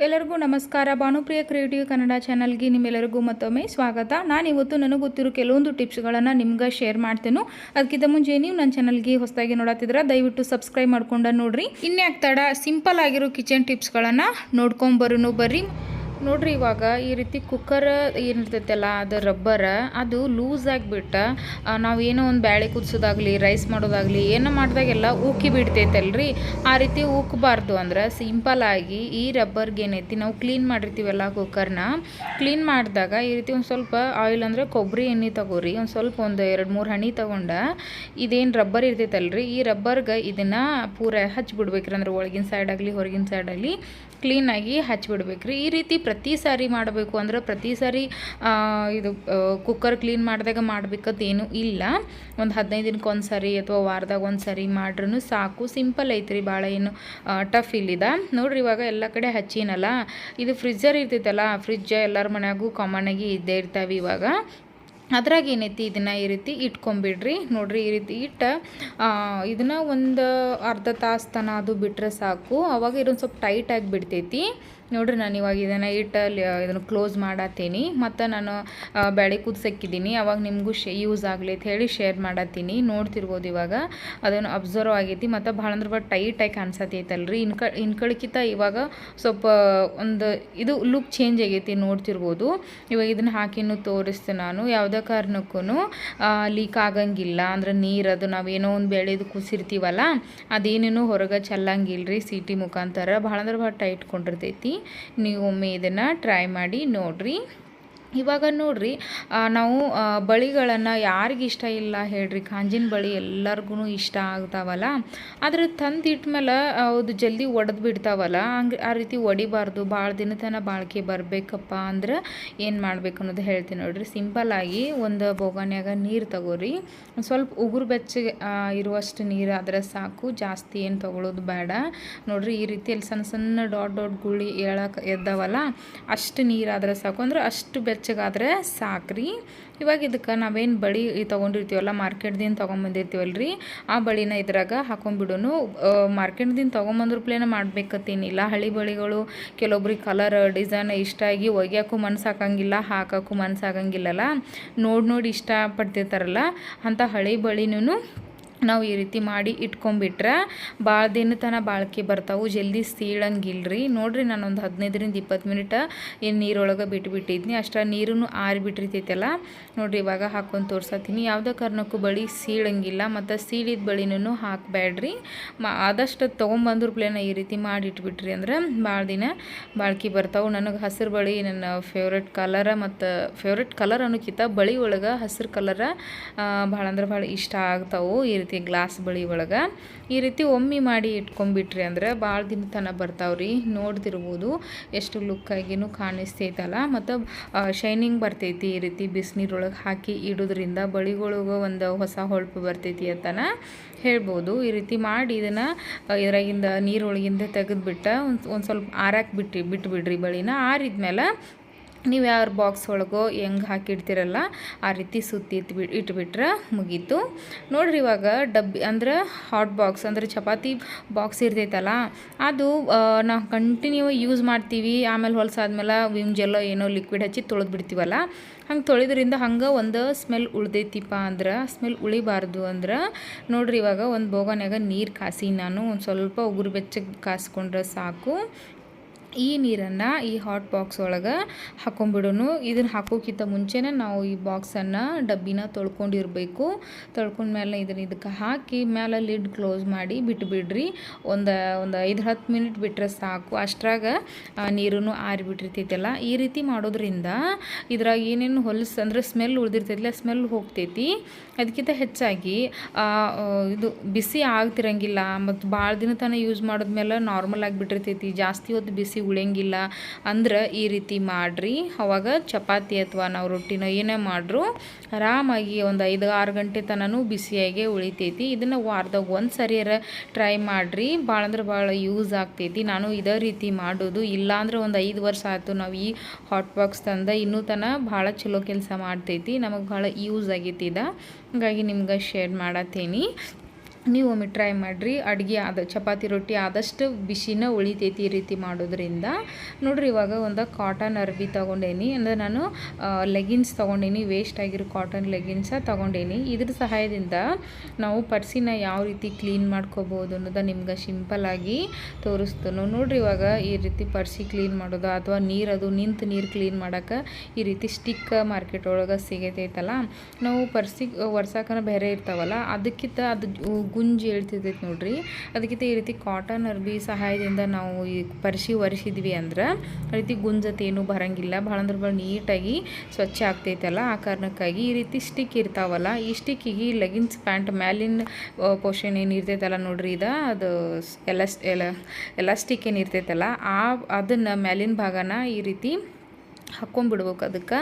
ಎಲ್ಲರಿಗೂ ನಮಸ್ಕಾರ. ಭಾನುಪ್ರಿಯ ಕ್ರಿಯೇಟಿವ್ ಕನ್ನಡ ಚಾನಲ್ಗೆ ನಿಮ್ಮೆಲ್ಲರಿಗೂ ಮತ್ತೊಮ್ಮೆ ಸ್ವಾಗತ. ನಾನು ಇವತ್ತು ನನಗೆ ಗೊತ್ತಿರೋ ಕೆಲವೊಂದು ಟಿಪ್ಸ್ಗಳನ್ನು ನಿಮ್ಗೆ ಶೇರ್ ಮಾಡ್ತೇನೆ. ಅದಕ್ಕಿಂತ ಮುಂಚೆ ನೀವು ನನ್ನ ಚಾನಲ್ಗೆ ಹೊಸದಾಗಿ ನೋಡತ್ತಿದ್ರೆ ದಯವಿಟ್ಟು ಸಬ್ಸ್ಕ್ರೈಬ್ ಮಾಡ್ಕೊಂಡು ನೋಡ್ರಿ. ಇನ್ಯಾಕೆ ತಡ, ಸಿಂಪಲ್ ಆಗಿರೋ ಕಿಚನ್ ಟಿಪ್ಸ್ಗಳನ್ನು ನೋಡ್ಕೊಂಬರೋನು ಬರ್ರಿ. ನೋಡ್ರಿ, ಇವಾಗ ಈ ರೀತಿ ಕುಕ್ಕರ್ ಏನಿರ್ತೈತಲ್ಲ ಅದು ರಬ್ಬರ್ ಅದು ಲೂಸ್ ಆಗಿಬಿಟ್ಟು ನಾವೇನೋ ಒಂದು ಬ್ಯಾಳೆ ಕುದಿಸೋದಾಗಲಿ ರೈಸ್ ಮಾಡೋದಾಗಲಿ ಏನೋ ಮಾಡಿದಾಗೆಲ್ಲ ಉಕ್ಕಿ ಬಿಡ್ತೈತಲ್ರಿ. ಆ ರೀತಿ ಉಕ್ಕಬಾರ್ದು ಅಂದ್ರೆ ಸಿಂಪಲ್ಲಾಗಿ ಈ ರಬ್ಬರ್ಗೆ ಏನೈತಿ, ನಾವು ಕ್ಲೀನ್ ಮಾಡಿರ್ತೀವಲ್ಲ ಕುಕ್ಕರ್ನ, ಕ್ಲೀನ್ ಮಾಡಿದಾಗ ಈ ರೀತಿ ಒಂದು ಸ್ವಲ್ಪ ಆಯಿಲ್ ಅಂದರೆ ಕೊಬ್ಬರಿ ಎಣ್ಣೆ ತಗೋರಿ, ಒಂದು ಸ್ವಲ್ಪ ಒಂದು 2-3 ಹನಿ ತೊಗೊಂಡು ಇದೇನು ರಬ್ಬರ್ ಇರ್ತೈತಲ್ರಿ ಈ ರಬ್ಬರ್ಗೆ ಇದನ್ನು ಪೂರ ಹಚ್ಚಿಬಿಡ್ಬೇಕ್ರಿ. ಅಂದ್ರೆ ಒಳಗಿನ ಸೈಡ್ ಆಗಲಿ ಹೊರಗಿನ ಸೈಡ್ ಆಗಲಿ ಕ್ಲೀನಾಗಿ ಹಚ್ಚಿಬಿಡ್ಬೇಕ್ರಿ. ಈ ರೀತಿ ಪ್ರತಿ ಸಾರಿ ಮಾಡಬೇಕು ಅಂದ್ರೆ ಪ್ರತಿ ಸಾರಿ ಇದು ಕುಕ್ಕರ್ ಕ್ಲೀನ್ ಮಾಡಿದಾಗ ಮಾಡಬೇಕಂತೇನು ಇಲ್ಲ. ಒಂದು 15 ದಿನಕ್ಕೆ ಒಂದು ಸಾರಿ ಅಥವಾ ವಾರದಾಗ ಒಂದು ಸಾರಿ ಮಾಡ್ರೂ ಸಾಕು. ಸಿಂಪಲ್ ಐತ್ರಿ, ಭಾಳ ಏನು ಟಫ್ ಇಲ್ಲಿದ. ನೋಡ್ರಿ, ಇವಾಗ ಎಲ್ಲ ಕಡೆ ಹಚ್ಚಿನಲ್ಲ. ಇದು ಫ್ರಿಜ್ಜರ್ ಇರ್ತೈತಲ್ಲ, ಫ್ರಿಜ್ಜ ಎಲ್ಲರ ಮನ್ಯಾಗೂ ಕಾಮನ್ನಾಗಿ ಇದ್ದೇ ಇರ್ತಾವೆ. ಇವಾಗ ಅದ್ರಾಗ ಏನೈತಿ, ಇದನ್ನು ಈ ರೀತಿ ಇಟ್ಕೊಂಬಿಡ್ರಿ. ನೋಡ್ರಿ, ಈ ರೀತಿ ಇಟ್ಟು ಇದನ್ನು ಒಂದು ಅರ್ಧ ತಾಸು ತನ ಅದು ಬಿಟ್ಟರೆ ಸಾಕು. ಅವಾಗ ಇದೊಂದು ಸ್ವಲ್ಪ ಟೈಟ್ ಆಗಿ ಬಿಡ್ತೈತಿ. ನೋಡ್ರಿ, ನಾನು ಇವಾಗ ಇದನ್ನು ಇದನ್ನು ಕ್ಲೋಸ್ ಮಾಡತ್ತೀನಿ. ಮತ್ತು ನಾನು ಬ್ಯಾಳೆ ಕುದಿಸಕ್ಕಿದ್ದೀನಿ, ಅವಾಗ ನಿಮಗೂ ಯೂಸ್ ಆಗಲಿ ಅಂತ ಹೇಳಿ ಶೇರ್ ಮಾಡತ್ತೀನಿ. ನೋಡ್ತಿರ್ಬೋದು ಇವಾಗ ಅದನ್ನು ಅಬ್ಸರ್ವ್ ಆಗೈತಿ. ಮತ್ತು ಭಾಳ ಅಂದ್ರೆ ಭಾಳ ಟೈಟಾಗಿ ಕಾಣಿಸತೈತಲ್ರಿ. ಇನ್ಕಳ್ಕಿಂತ ಇವಾಗ ಸ್ವಲ್ಪ ಒಂದು ಇದು ಲುಕ್ ಚೇಂಜ್ ಆಗೈತಿ, ನೋಡ್ತಿರ್ಬೋದು. ಇವಾಗ ಇದನ್ನು ಹಾಕಿನೂ ತೋರಿಸ್ತೀನಿ ನಾನು. ಯಾವುದೇ ಕಾರಣಕ್ಕೂ ಲೀಕ್ ಆಗಂಗಿಲ್ಲ. ಅಂದ್ರೆ ನೀರು ಅದು ನಾವೇನೋ ಒಂದು ಬೇಳೆದು ಕುಸಿರ್ತೀವಲ್ಲ ಅದೇನೇನು ಹೊರಗೆ ಚೆಲ್ಲಂಗಿಲ್ರಿ ಸೀಟಿ ಮುಖಾಂತರ. ಭಾಳ ಅಂದ್ರೆ ಭಾಳ ಟೈಟ್ ಕೊಂಡಿರ್ತೈತಿ. ನೀವು ಒಮ್ಮೆ ಇದನ್ನು ಟ್ರೈ ಮಾಡಿ ನೋಡಿರಿ. ಇವಾಗ ನೋಡ್ರಿ, ನಾವು ಬಳಿಗಳನ್ನು ಯಾರಿಗೆ ಇಷ್ಟ ಇಲ್ಲ ಹೇಳ್ರಿ, ಕಾಂಜಿನ ಬಳಿ ಎಲ್ಲರಿಗೂ ಇಷ್ಟ ಆಗ್ತಾವಲ್ಲ. ಆದರೆ ತಂದಿಟ್ಮೇಲೆ ಅದು ಜಲ್ದಿ ಒಡೆದು ಬಿಡ್ತಾವಲ್ಲ, ಹಂಗೆ ಆ ರೀತಿ ಒಡಿಬಾರ್ದು. ಭಾಳ ದಿನ ತನಕ ಬಾಳಿಕೆ ಬರಬೇಕಪ್ಪ ಅಂದ್ರೆ ಏನು ಮಾಡ್ಬೇಕು ಅನ್ನೋದು ಹೇಳ್ತೀನಿ ನೋಡ್ರಿ. ಸಿಂಪಲ್ಲಾಗಿ ಒಂದು ಬೋಗನ್ಯಾಗ ನೀರು ತಗೋರಿ. ಸ್ವಲ್ಪ ಉಗುರು ಬೆಚ್ಚಗೆ ಇರುವಷ್ಟು ನೀರು ಆದರೆ ಸಾಕು, ಜಾಸ್ತಿ ಏನು ತೊಗೊಳೋದು ಬೇಡ. ನೋಡ್ರಿ, ಈ ರೀತಿಯಲ್ಲಿ ಸಣ್ಣ ಸಣ್ಣ ಡಾಟ್ ಡಾಟ್ ಗುಳಿ ಏಳಕ್ಕೆ ಎದ್ದಾವಲ್ಲ, ಅಷ್ಟು ನೀರಾದರೆ ಸಾಕು. ಅಂದ್ರೆ ಅಷ್ಟು ಬೆಚ್ಚಗಾದರೆ ಸಾಕ್ರಿ. ಇವಾಗ ಇದಕ್ಕೆ ನಾವೇನು ಬಳಿ ತೊಗೊಂಡಿರ್ತೀವಲ್ಲ, ಮಾರ್ಕೆಟ್ದಿಂದ ತೊಗೊಂಬಂದಿರ್ತೀವಲ್ರಿ, ಆ ಬಳಿನ ಇದ್ರಾಗ ಹಾಕೊಂಡ್ಬಿಡೋನು. ಮಾರ್ಕೆಟ್ದಿಂದ ತೊಗೊಂಬಂದ್ರ ಪ್ಲೇನ ಮಾಡ್ಬೇಕತ್ತೇನಿಲ್ಲ. ಹಳಿ ಬಳಿಗಳು ಕೆಲವೊಬ್ರಿಗೆ ಕಲರ್ ಡಿಸೈನ್ ಇಷ್ಟ ಆಗಿ ಒಗ್ಯಾಕೂ ಮನ್ಸಾಗಂಗಿಲ್ಲ, ಹಾಕೋಕ್ಕೂ ಮನ್ಸಾಗಂಗಿಲ್ಲಲ್ಲ. ನೋಡಿ ಇಷ್ಟಪಡ್ತಿರ್ತಾರಲ್ಲ, ಅಂಥ ಹಳಿ ಬಳಿನೂ ನಾವು ಈ ರೀತಿ ಮಾಡಿ ಇಟ್ಕೊಂಡ್ಬಿಟ್ರೆ ಭಾಳ ದಿನ ತನಕ ಬಾಳಿಕೆ ಬರ್ತಾವೆ, ಜಲ್ದಿ ಸೀಳಂಗಿಲ್ರಿ. ನೋಡ್ರಿ, ನಾನೊಂದು 15-20 ಮಿನಿಟ್ ಏನು ನೀರೊಳಗೆ ಬಿಟ್ಟಿದ್ನಿ, ಅಷ್ಟು ನೀರೂ ಆರಿಬಿಟ್ಟಿರ್ತೈತಲ್ಲ. ನೋಡ್ರಿ, ಇವಾಗ ಹಾಕೊಂಡು ತೋರ್ಸತ್ತೀನಿ. ಯಾವುದೇ ಕಾರಣಕ್ಕೂ ಬಳಿ ಸೀಳಂಗಿಲ್ಲ. ಮತ್ತು ಸೀಳಿದ ಬಳಿನೂ ಹಾಕಬೇಡ್ರಿ. ಆದಷ್ಟು ತೊಗೊಂಬಂದ್ರ ಪ್ಲೇನ ಈ ರೀತಿ ಮಾಡಿ ಇಟ್ಬಿಟ್ರಿ ಅಂದ್ರೆ ಭಾಳ ದಿನ ಬಾಳ್ಕೆ ಬರ್ತಾವೆ. ನನಗೆ ಹಸಿರು ಬಳಿ ನನ್ನ ಫೇವ್ರೆಟ್ ಕಲರ. ಮತ್ತು ಫೇವ್ರೆಟ್ ಕಲರ್ ಅನ್ನೋಕ್ಕಿಂತ ಬಳಿ ಒಳಗೆ ಹಸಿರು ಕಲರ ಭಾಳ ಅಂದ್ರೆ ಭಾಳ ಇಷ್ಟ ಆಗ್ತಾವೆ. ಈ ರೀತಿ ಗ್ಲಾಸ್ ಬಳಿ ಒಳಗೆ ಈ ರೀತಿ ಒಮ್ಮೆ ಮಾಡಿ ಇಟ್ಕೊಂಡ್ಬಿಟ್ರಿ ಅಂದ್ರೆ ಭಾಳ ದಿನ ತನಕ ಬರ್ತಾವ್ರಿ. ನೋಡ್ತಿರ್ಬೋದು ಎಷ್ಟು ಲುಕ್ಕಾಗಿನೂ ಕಾಣಿಸ್ತೈತಲ್ಲ. ಮತ್ತು ಶೈನಿಂಗ್ ಬರ್ತೈತಿ. ಈ ರೀತಿ ಬಿಸಿನೀರೊಳಗೆ ಹಾಕಿ ಇಡೋದ್ರಿಂದ ಬಳಿಗಳಿಗೆ ಒಂದು ಹೊಸ ಹೊಳಪು ಬರ್ತೈತಿ ಅಂತನ ಹೇಳ್ಬೋದು. ಈ ರೀತಿ ಮಾಡಿ ಇದನ್ನು ಇದ್ರಾಗಿಂದ ನೀರೊಳಗಿಂದ ತೆಗೆದುಬಿಟ್ಟು ಒಂದು ಸ್ವಲ್ಪ ಆರಾಕ್ ಬಿಟ್ಬಿಡ್ರಿ. ಬಳಿನ ಆರಿದ್ಮೇಲೆ ನೀವು ಯಾವ ಬಾಕ್ಸ್ ಒಳಗೋ ಹೆಂಗೆ ಹಾಕಿಡ್ತೀರಲ್ಲ ಆ ರೀತಿ ಸುತ್ತಿ ಇಟ್ಬಿಟ್ರೆ ಮುಗೀತು. ನೋಡ್ರಿ, ಇವಾಗ ಡಬ್ಬಿ ಅಂದ್ರೆ ಹಾಟ್ ಬಾಕ್ಸ್ ಅಂದ್ರೆ ಚಪಾತಿ ಬಾಕ್ಸ್ ಇರ್ತೈತಲ್ಲ, ಅದು ನಾವು ಕಂಟಿನ್ಯೂ ಯೂಸ್ ಮಾಡ್ತೀವಿ. ಆಮೇಲೆ ಹೊಲಸಾದ್ಮೇಲೆ ವಿಮ್ ಜೆಲ್ಲೋ ಏನೋ ಲಿಕ್ವಿಡ್ ಹಚ್ಚಿ ತೊಳೆದು ಬಿಡ್ತೀವಲ್ಲ, ಹಂಗೆ ತೊಳೆದ್ರಿಂದ ಹಂಗೆ ಒಂದು ಸ್ಮೆಲ್ ಉಳ್ದೈತಿಪ್ಪ ಅಂದ್ರೆ, ಸ್ಮೆಲ್ ಉಳಿಬಾರ್ದು ಅಂದ್ರೆ ನೋಡ್ರಿ, ಇವಾಗ ಒಂದು ಬೋಗನ್ಯಾಗ ನೀರು ಕಾಸಿ ನಾನು ಒಂದು ಸ್ವಲ್ಪ ಉಗುರು ಬೆಚ್ಚಗೆ ಕಾಸ್ಕೊಂಡ್ರೆ ಸಾಕು. ಈ ನೀರನ್ನು ಈ ಹಾಟ್ ಬಾಕ್ಸ್ ಒಳಗೆ ಹಾಕೊಂಡ್ಬಿಡೋನು. ಇದನ್ನು ಹಾಕೋಕ್ಕಿಂತ ಮುಂಚೆನೇ ನಾವು ಈ ಬಾಕ್ಸನ್ನು ಡಬ್ಬಿನ ತೊಳ್ಕೊಂಡಿರಬೇಕು. ತೊಳ್ಕೊಂಡ್ಮೇಲೆ ಇದಕ್ಕೆ ಹಾಕಿ ಮೇಲೆ ಲಿಡ್ ಕ್ಲೋಸ್ ಮಾಡಿ ಬಿಟ್ಬಿಡ್ರಿ. ಒಂದು 5-10 ಮಿನಿಟ್ ಬಿಟ್ಟರೆ ಸಾಕು. ಅಷ್ಟ್ರಾಗ ನೀರೂ ಆರಿಬಿಟ್ಟಿರ್ತೈತಲ್ಲ. ಈ ರೀತಿ ಮಾಡೋದ್ರಿಂದ ಇದ್ರಾಗ ಏನೇನು ಅಂದ್ರೆ ಸ್ಮೆಲ್ ಉಳಿದಿರ್ತೈತಿಲ್ಲ, ಸ್ಮೆಲ್ ಹೋಗ್ತೈತಿ. ಅದಕ್ಕಿಂತ ಹೆಚ್ಚಾಗಿ ಇದು ಬಿಸಿ ಆಗ್ತಿರಂಗಿಲ್ಲ. ಮತ್ತು ಭಾಳ ದಿನ ತನಕ ಯೂಸ್ ಮಾಡಿದ್ಮೇಲೆ ನಾರ್ಮಲ್ ಆಗಿಬಿಟ್ಟಿರ್ತೈತಿ. ಜಾಸ್ತಿ ಹೊತ್ತು ಬಿಸಿ ಉಳಿಯಂಗಿಲ್ಲ ಅಂದ್ರೆ ಈ ರೀತಿ ಮಾಡಿರಿ. ಅವಾಗ ಚಪಾತಿ ಅಥವಾ ನಾವು ರೊಟ್ಟಿನ ಏನೇ ಮಾಡ್ರು ಆರಾಮಾಗಿ ಒಂದು 5-6 ಗಂಟೆ ತನೂ ಬಿಸಿಯಾಗೆ ಉಳಿತೈತಿ. ಇದನ್ನು ವಾರದಾಗ ಒಂದು ಸರಿಯಾರ ಟ್ರೈ ಮಾಡಿರಿ. ಭಾಳ ಅಂದ್ರೆ ಭಾಳ ಯೂಸ್ ಆಗ್ತೈತಿ. ನಾನು ಇದೇ ರೀತಿ ಮಾಡೋದು. ಇಲ್ಲಾಂದ್ರೆ ಒಂದು 5 ವರ್ಷ ಆಯಿತು ನಾವು ಈ ಹಾಟ್ ಬಾಕ್ಸ್ ತಂದ, ಇನ್ನೂ ತನಕ ಭಾಳ ಚಲೋ ಕೆಲಸ ಮಾಡ್ತೈತಿ. ನಮಗೆ ಭಾಳ ಯೂಸ್ ಆಗೈತಿ ಇದು. ಹಾಗಾಗಿ ನಿಮ್ಗೆ ಶೇರ್ ಮಾಡತ್ತೀನಿ. ನೀವು ಒಮ್ಮೆ ಟ್ರೈ ಮಾಡಿರಿ. ಅಡುಗೆ ಚಪಾತಿ ರೊಟ್ಟಿ ಆದಷ್ಟು ಬಿಸಿನ ಉಳಿತೈತಿ ಈ ರೀತಿ ಮಾಡೋದ್ರಿಂದ. ನೋಡಿರಿ ಇವಾಗ ಒಂದು ಕಾಟನ್ ಅರ್ಬಿ ತೊಗೊಂಡೇನಿ, ಅಂದರೆ ನಾನು ಲೆಗಿನ್ಸ್ ತೊಗೊಂಡೇನಿ, ವೇಸ್ಟ್ ಆಗಿರೋ ಕಾಟನ್ ಲೆಗಿನ್ಸ ತೊಗೊಂಡೇನಿ. ಇದ್ರ ಸಹಾಯದಿಂದ ನಾವು ಪರ್ಸಿನ ಯಾವ ರೀತಿ ಕ್ಲೀನ್ ಮಾಡ್ಕೋಬೋದು ಅನ್ನೋದು ನಿಮ್ಗೆ ಸಿಂಪಲ್ಲಾಗಿ ತೋರಿಸ್ತೇನೆ. ನೋಡಿರಿ ಇವಾಗ ಈ ರೀತಿ ಪರ್ಸಿ ಕ್ಲೀನ್ ಮಾಡೋದು ಅಥವಾ ನಿಂತು ನೀರು ಕ್ಲೀನ್ ಮಾಡೋಕೆ ಈ ರೀತಿ ಸ್ಟಿಕ್ ಮಾರ್ಕೆಟ್ ಒಳಗೆ ಸಿಗತೈತಲ್ಲ, ನಾವು ಪರ್ಸಿಗೆ ಒರ್ಸಾಕನ ಬೇರೆ ಇರ್ತಾವಲ್ಲ, ಅದಕ್ಕಿಂತ ಅದು ಗುಂಜಿ ಹೇಳ್ತಿರ್ತೈತೆ ನೋಡ್ರಿ. ಅದಕ್ಕಿಂತ ಈ ರೀತಿ ಕಾಟನ್ ಅರ್ಬಿ ಸಹಾಯದಿಂದ ನಾವು ಈ ಪರ್ಸಿ ಒರೆಸಿದ್ವಿ ಅಂದ್ರೆ ಆ ರೀತಿ ಗುಂಜತೆ ಏನೂ ಬರೋಂಗಿಲ್ಲ, ಭಾಳ ಅಂದ್ರೆ ಭಾಳ ನೀಟಾಗಿ ಸ್ವಚ್ಛ ಆಗ್ತೈತಲ್ಲ. ಆ ಕಾರಣಕ್ಕಾಗಿ ಈ ರೀತಿ ಸ್ಟಿಕ್ ಇರ್ತಾವಲ್ಲ, ಈ ಸ್ಟಿಕ್ಕಿಗೆ ಲೆಗಿನ್ಸ್ ಪ್ಯಾಂಟ್ ಮ್ಯಾಲಿನ ಪೋರ್ಷನ್ ಏನು ಇರ್ತೈತಲ್ಲ ನೋಡ್ರಿ, ಅದು ಎಲಾಸ್ಟಿಕ್ ಏನು ಇರ್ತೈತಲ್ಲ, ಅದನ್ನು ಮ್ಯಾಲಿನ ಭಾಗನ ಈ ರೀತಿ ಹಾಕ್ಕೊಂಬಿಡ್ಬೇಕು. ಅದಕ್ಕೆ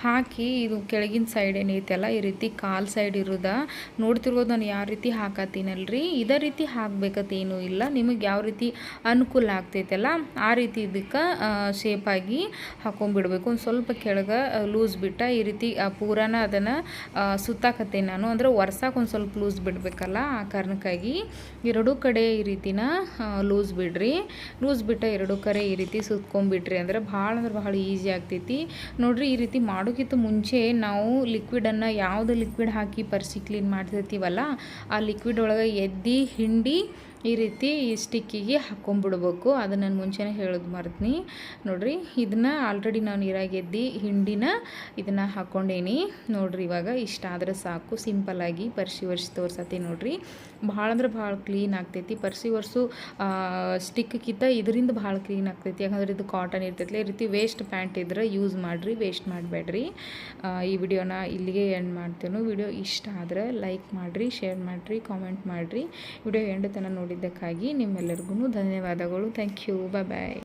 ಹಾಕಿ ಇದು ಕೆಳಗಿನ ಸೈಡ್ ಏನೈತಲ್ಲ ಈ ರೀತಿ ಕಾಲು ಸೈಡ್ ಇರೋದ ನೋಡ್ತಿರ್ಬೋದು ನಾನು ಯಾವ ರೀತಿ ಹಾಕತ್ತೀನಲ್ರಿ, ಇದೇ ರೀತಿ ಹಾಕ್ಬೇಕತ್ತೇನೂ ಇಲ್ಲ, ನಿಮಗೆ ಯಾವ ರೀತಿ ಅನುಕೂಲ ಆಗ್ತೈತಲ್ಲ ಆ ರೀತಿ ಇದಕ್ಕೆ ಶೇಪಾಗಿ ಹಾಕ್ಕೊಂಬಿಡ್ಬೇಕು. ಒಂದು ಸ್ವಲ್ಪ ಕೆಳಗೆ ಲೂಸ್ ಬಿಟ್ಟು ಈ ರೀತಿ ಪೂರಾನ ಅದನ್ನು ಸುತ್ತಾಕತ್ತೇನೆ ನಾನು, ಅಂದರೆ ಒರ್ಸಾಕೆ ಒಂದು ಸ್ವಲ್ಪ ಲೂಸ್ ಬಿಡಬೇಕಲ್ಲ, ಆ ಕಾರಣಕ್ಕಾಗಿ ಎರಡೂ ಕಡೆ ಈ ರೀತಿನ ಲೂಸ್ ಬಿಡ್ರಿ. ಲೂಸ್ ಬಿಟ್ಟು ಎರಡೂ ಕಡೆ ಈ ರೀತಿ ಸುತ್ಕೊಂಡ್ಬಿಟ್ರಿ ಅಂದರೆ ಭಾಳ ಅಂದ್ರೆ ಭಾಳ ಈಸಿ ಆಗ್ತೈತಿ ನೋಡ್ರಿ. ಈ ರೀತಿ ಮಾಡೋಕ್ಕಿಂತ ಮುಂಚೆ ನಾವು ಲಿಕ್ವಿಡನ್ನು ಯಾವುದು ಲಿಕ್ವಿಡ್ ಹಾಕಿ ಪರ್ಸಿ ಕ್ಲೀನ್ ಮಾಡ್ತಿರ್ತೀವಲ್ಲ ಆ ಲಿಕ್ವಿಡ್ ಒಳಗೆ ಹಿಂಡಿ ಈ ರೀತಿ ಈ ಸ್ಟಿಕ್ಕಿಗೆ ಹಾಕ್ಕೊಂಬಿಡ್ಬೇಕು. ಅದನ್ನು ನಾನು ಮುಂಚೆನೇ ಹೇಳೋದು ಮರ್ತೀನಿ ನೋಡ್ರಿ. ಇದನ್ನು ಆಲ್ರೆಡಿ ನಾವು ನೀರಾಗಿ ಹಿಂಡಿನ ಇದನ್ನು ಹಾಕ್ಕೊಂಡೇನಿ ನೋಡ್ರಿ. ಇವಾಗ ಇಷ್ಟ ಆದರೆ ಸಾಕು, ಸಿಂಪಲ್ಲಾಗಿ ಪರ್ಸಿ ಒರೆಸಿ ತೋರ್ಸತ್ತಿ ನೋಡ್ರಿ. ಭಾಳ ಅಂದ್ರೆ ಭಾಳ ಕ್ಲೀನ್ ಆಗ್ತೈತಿ ಪರ್ಸಿ ಒರೆಸು ಸ್ಟಿಕ್ಕಿಂತ ಇದರಿಂದ ಭಾಳ ಕ್ಲೀನ್ ಆಗ್ತೈತಿ. ಯಾಕಂದ್ರೆ ಇದು ಕಾಟನ್ ಇರ್ತೈತಿ. ಈ ರೀತಿ ವೇಸ್ಟ್ ಪ್ಯಾಂಟ್ ಇದ್ರೆ ಯೂಸ್ ಮಾಡಿರಿ, ವೇಸ್ಟ್ ಮಾಡಬೇಡ್ರಿ. ಈ ವಿಡಿಯೋನ ಇಲ್ಲಿಗೆ ಎಂಡ್ ಮಾಡ್ತೇನೆ. ವಿಡಿಯೋ ಇಷ್ಟ ಆದರೆ ಲೈಕ್ ಮಾಡಿರಿ, ಶೇರ್ ಮಾಡಿರಿ, ಕಾಮೆಂಟ್ ಮಾಡಿರಿ. ವಿಡಿಯೋ ಎಂಡ್ ತನಕ ನೋಡಿದ್ದಕ್ಕಾಗಿ ನಿಮ್ಮೆಲ್ಲರಿಗೂ ಧನ್ಯವಾದಗಳು. Thank you. ಬಾಯ್.